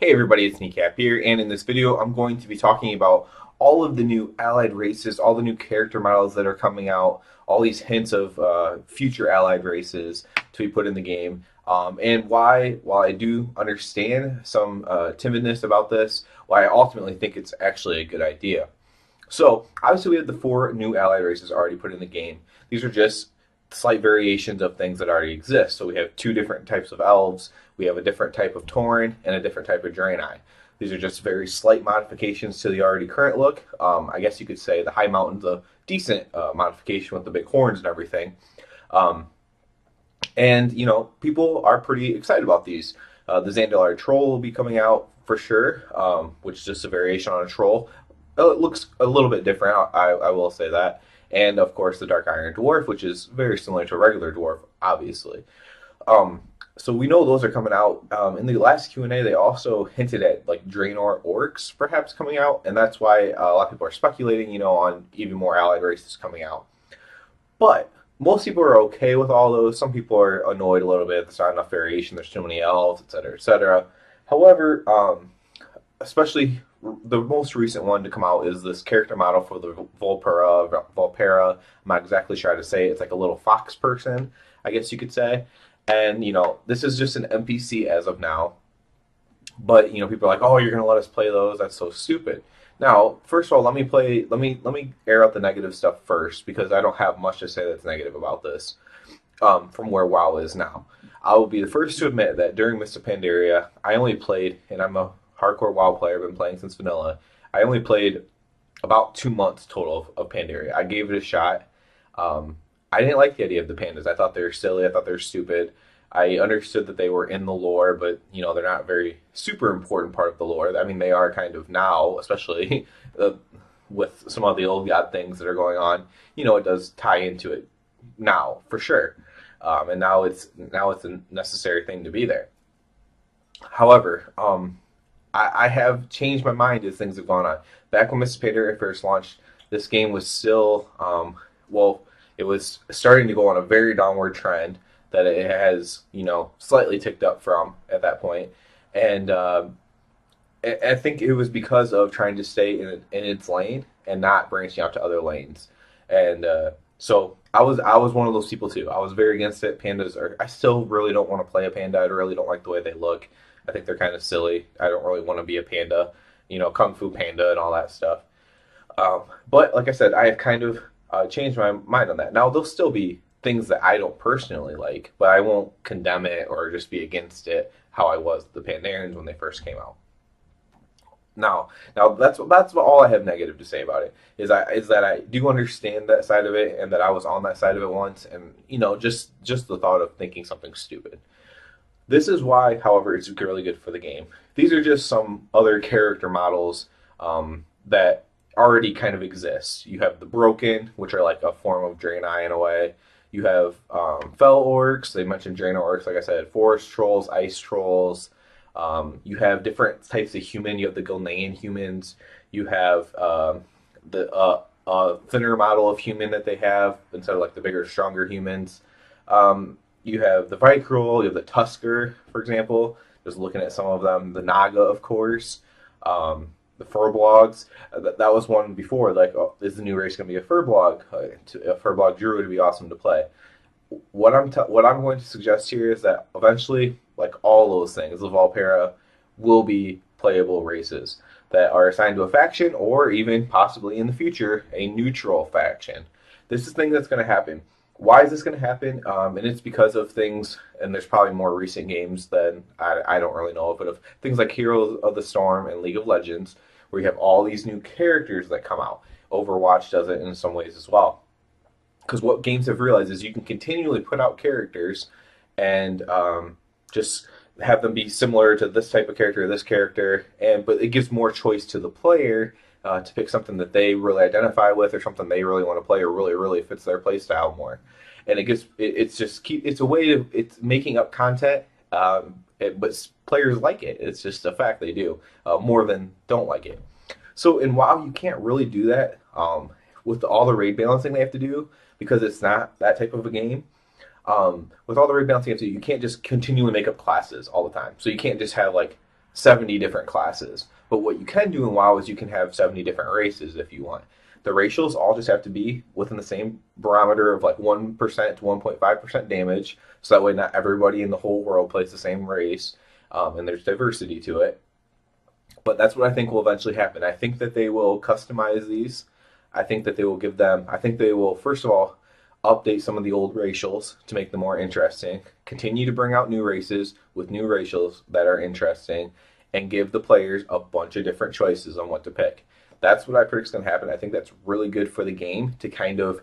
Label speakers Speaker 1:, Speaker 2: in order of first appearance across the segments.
Speaker 1: Hey everybody, it's Kneecap here, and in this video I'm going to be talking about all of the new allied races, all the new character models that are coming out, all these hints of future allied races to be put in the game, and why, while I do understand some timidness about this, why I ultimately think it's actually a good idea. So, obviously we have the four new allied races already put in the game. These are just slight variations of things that already exist. So we have two different types of elves, we have a different type of Tauren, and a different type of Draenei. These are just very slight modifications to the already current look. I guess you could say the High Mountain's a decent modification with the big horns and everything. Um, and, you know, people are pretty excited about these. The Zandalar Troll will be coming out for sure, which is just a variation on a troll. It looks a little bit different, I will say that. And, of course, the Dark Iron Dwarf, which is very similar to a regular dwarf, obviously. Um, so we know those are coming out. In the last Q&A, they also hinted at like Draenor orcs perhaps coming out, and that's why a lot of people are speculating, you know, on even more allied races coming out. But most people are okay with all those. Some people are annoyed a little bit. There's not enough variation. There's too many elves, etc., etc. However, especially the most recent one to come out is this character model for the Volpera. I'm not exactly sure how to say it. It's like a little fox person, I guess you could say. And you know, this is just an NPC as of now. But you know, people are like, "Oh, you're gonna let us play those? That's so stupid." Now, first of all, let me play. Let me air out the negative stuff first because I don't have much to say that's negative about this. From where WoW is now, I will be the first to admit that during Mists of Pandaria, I only played, and I'm a hardcore WoW player. I've been playing since vanilla. I only played about 2 months total of Pandaria. I gave it a shot. I didn't like the idea of the pandas. I thought they were silly. I thought they were stupid. I understood that they were in the lore, but you know they're not a very super important part of the lore. I mean, they are kind of now, especially with some of the old god things that are going on. You know, it does tie into it now for sure, and now it's a necessary thing to be there. However, I have changed my mind as things have gone on. Back when Mrs. Pandaria first launched, this game was still well, it was starting to go on a very downward trend that it has, you know, slightly ticked up from at that point. And I think it was because of trying to stay in its lane and not branching out to other lanes. And so I was one of those people too. I was very against it. Pandas are. I still really don't want to play a panda. I really don't like the way they look. I think they're kind of silly. I don't really want to be a panda, you know, kung fu panda and all that stuff. But like I said, I have kind of changed my mind on that. Now there'll still be things that I don't personally like, but I won't condemn it or just be against it how I was the Pandarians when they first came out. Now that's all I have negative to say about it. Is that I do understand that side of it, and that I was on that side of it once, and you know, just the thought of thinking something stupid. This is why, however, it's really good for the game. These are just some other character models that already kind of exist. You have the Broken, which are like a form of Draenei in a way. You have Fell Orcs. They mentioned Draenei Orcs, like I said, Forest Trolls, Ice Trolls. You have different types of human. You have the Gilnean humans. You have the thinner model of human that they have instead of like the bigger, stronger humans. You have the Vicruel, you have the Tusker, for example. Just looking at some of them. The Naga, of course. The Furblogs. That was one before. Like, oh, is the new race going to be a Furblog? A Furblog Druid would be awesome to play. What I'm going to suggest here is that eventually, like all those things, the Volpera will be playable races that are assigned to a faction, or even possibly in the future a neutral faction. This is a thing that's going to happen. Why is this going to happen? And it's because of things, and there's probably more recent games than I don't really know of, but of things like Heroes of the Storm and League of Legends, where you have all these new characters that come out. Overwatch does it in some ways as well. Because what games have realized is you can continually put out characters and just have them be similar to this type of character or this character, but it gives more choice to the player to pick something that they really identify with, or something they really want to play, or really fits their play style more. And it's a way of it's making up content, but players like it. It's just a fact they do more than don't like it. So in WoW, you can't really do that with all the raid balancing they have to do, because it's not that type of a game. With all the raid balancing you have to do, you can't just continually make up classes all the time. So you can't just have like 70 different classes. But what you can do in WoW is you can have 70 different races if you want. The ratios all just have to be within the same barometer of like 1% to 1.5% damage, so that way not everybody in the whole world plays the same race, and there's diversity to it. But that's what I think will eventually happen. I think that they will customize these. I think that they will give them, I think they will, first of all, update some of the old racials to make them more interesting, continue to bring out new races with new racials that are interesting, and give the players a bunch of different choices on what to pick. That's what I predict is going to happen. I think that's really good for the game to kind of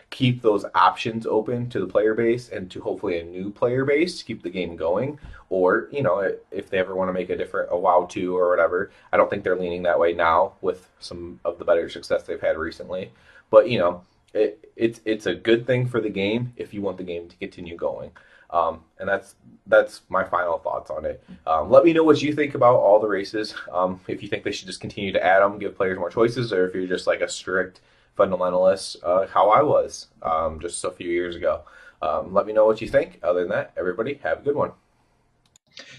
Speaker 1: keep those options open to the player base and to hopefully a new player base to keep the game going. Or, you know, if they ever want to make a WoW 2 or whatever, I don't think they're leaning that way now with some of the better success they've had recently. But, you know, it's a good thing for the game if you want the game to continue going. And that's my final thoughts on it. Let me know what you think about all the races. If you think they should just continue to add them, give players more choices, or if you're just like a strict fundamentalist, how I was just a few years ago. Let me know what you think. Other than that, everybody have a good one.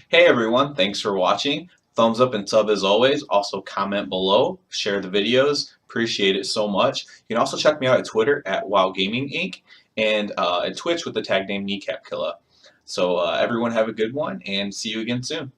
Speaker 2: Hey everyone, thanks for watching. Thumbs up and sub as always. Also comment below, share the videos. Appreciate it so much. You can also check me out at Twitter at WoW Gaming Inc. and at Twitch with the tag name Kneecap Killa. So everyone have a good one and see you again soon.